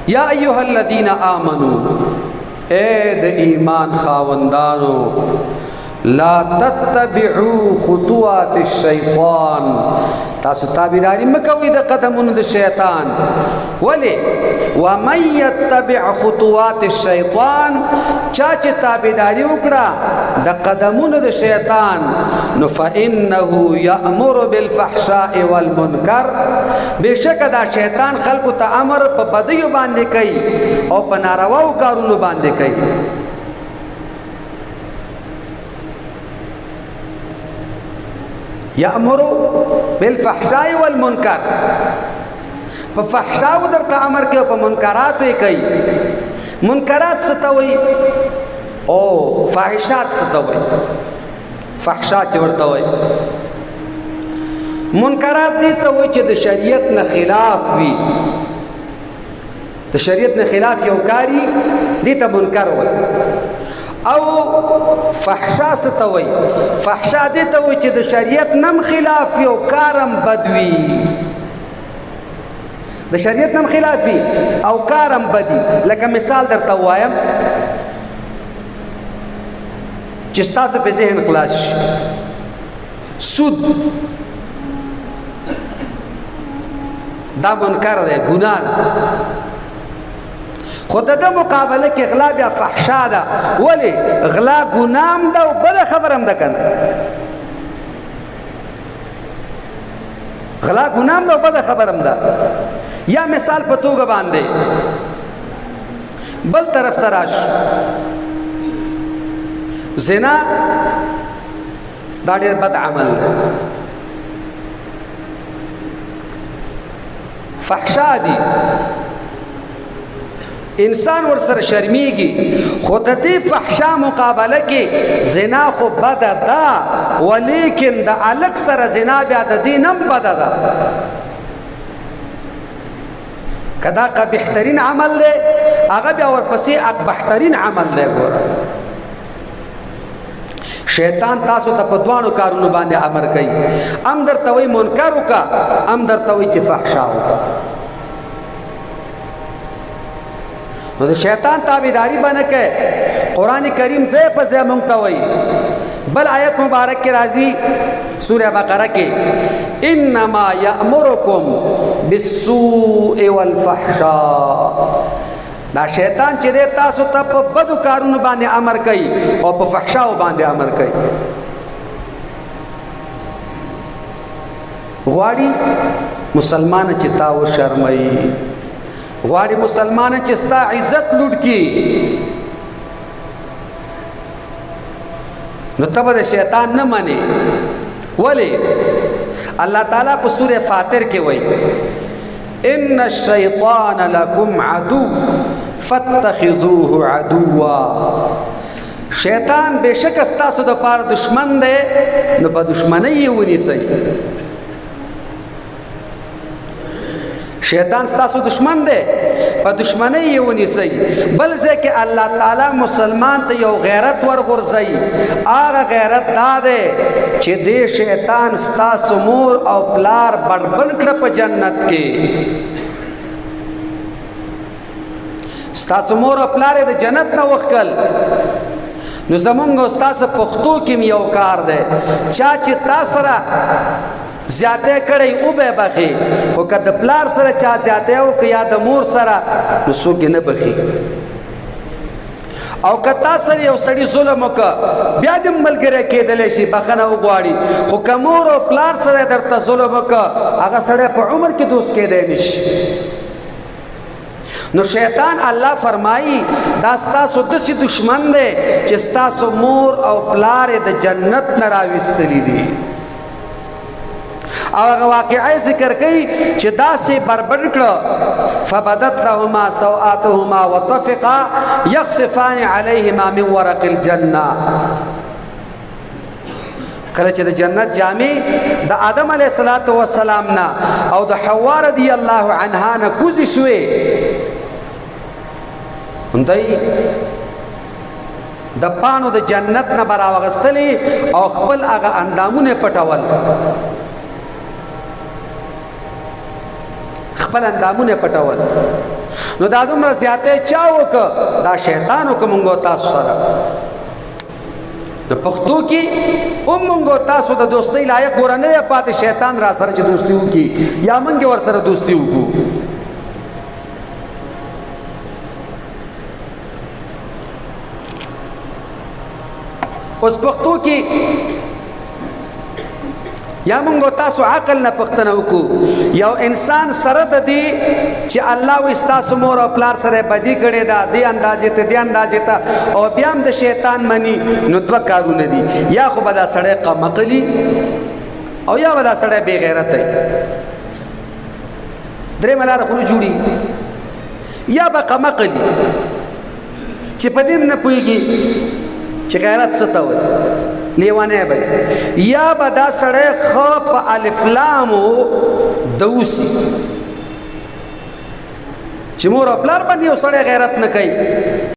یا ایها الذین آمنو، اے د ایمان خاوندانو، لا تتبعوا خطوات الشیطان، تاسو تابعداري مکوئ د قدمونو د شیطان. ولی ومن یتبع خطوات الشیطان، چا چې تابعداري وکړه د قدمونو د شیطان، نو فانه یأمر بالفحشاء والمنکر، بشکه دا شیطان خلقو ته امر په بدیو باندې کوي او په نارواو کارونو باندې کوي. یأمر بالفحشاء والمنکر، په فحشاو درته امر کوي او په منکراتو یې کوي. منکرات څه ته وایي او فاحشات څه ته وایي؟ فحشات چې ورته وایي منکرات دي ته وایي چې د شریعت نه خلاف وي، د شریعت نه خلاف یو کاری دي ته منکر وایي. او فحشا څه ته وایي؟ فحشا دې ته وایي چې د شریعت نم خلاف یو کارم بد وي، د شریعت نم خلاف وي او کارم بدي. لکه مثال درته وایم چې ستاسو په ذهن خلاص شي، سود دا منکر دی، ګناه ده، خو د ده مقابله کې غلا بیا فحشا ده. ولې غلا ګناه هم ده او بده خبره هم ده که نه؟ غلا ګناه هم ده او بده خبره هم ده. یا مثال په توګه باندې بل طرف ته راش، زنا دا ډېر بد عمل دی، فحشا دي، انسان ور سره شرمیږي، خو د دې فحشا مقابله کې زنا خو بده ده، ولیکن د الک سره زنا بیا د دې نم بده ده. که دا قبیحترین عمل دی، هغه بیا ورپسې اقبحترین عمل دی. ګوره شیطان تاسو ته په دواړو کارونو باندې امر کوي، هم درته وایي منکر وکړه، هم درته وایي چې فحشا وکړه. نو د شیطان تابعداري به نه کوي. قرآن کریم ځای په ځای موږ ته وایي. بل آیت مبارک کې راځي سوره بقره کې، انما یأمرکم بالسوء والفحشاء، دا شیطان چې دی تاسو ته په بدو کارونو باندې امر کوي او په فحشاو باندې امر کوي. غواړي مسلمان چې تا وشرموي، غواړي مسلمان چې ستا عزت لوټ کړي، نو ته به د شیطان نه منې. ولې الله تعالی په سوره فاطر کې وایي ان الشیطان لکم عدو فاتخذوه عدوا، شیطان بشک ستاسو د پاره دشمن دی، نو په دشمنۍ یې ونیسئ. شیطان ستاسو دشمن دی، په دشمنۍ یې ونیسئ. بل ځای کې الله تعالی مسلمان ته یو غیرت ورغورځوي، هغه غیرت دا دی چې دې شیطان ستاسو مور او پلار بربند کړه په جنت کې. ستاسو مور او پلار یې د جنت نه وښکل. نو زمونږ او ستاسو پښتو کې یو کار دی، چا چې تا سره زیاته کړی او به بخي، خو که د پلار سره چا زیاته وکړي یا د مور سره، نو څوک یې نه بخي. او که تا سره یو سړي ظلم وکړه، بیا دې ملګری کېدلی شي، بخښنه وغواړي. خو که مور او پلار سره درته ظلم وکړه، هغه سړی په عمر کې دوست کېدی نشي. نو شیطان الله فرمایي دا ستاسو داسې دشمن دی چې ستاسو مور او پلار یې د جنت نه راویستلي دي. او هغه واقعه ذکر کوي چې داسې بربند کړه، فبدت لهما سوآتهما وطفقا یخصفان علیهما من ورق الجنه. کله چې د جنت جامې د آدم علیه السلام نه او د حوا رضی الله عنها نه کوزې شوې، دوی د پانو د جنت نه به راوغستلې او خپل هغه اندامونه پټول. خپل اندامونه پټول. نو دا دومره زیاته چا وکړه؟ دا شیطان وکړه مونږ تاسو سره. د پښتو کې مونږ تاسو د دوستۍ لایق ورنه پاتې شیطان را سره چې دوستي وکړي یا مونږ ور سره دوستي وکړو. اوس پښتو کې یا مونږ تاسو عقل نه پښتنه وکړو. یو انسان سره د دې چې الله و استاسو مور او پلار سره بدی کړي دا دې اندازې ته او بیا هم د شیطان منی، نو دوه کارونه دي. یا خو به دا سړی قمقلی او یا به دا سړی بې غیرت دی. درې ملاره خو نه جوړي. یا به قمقلی چې په دې نه پوهېږي چې غیرت څه ته وایي، لیوانه به. یا به دا سړی ښه په الف لامو دوسي چې مور او پلار باندې یو سړی غیرت نه کوي.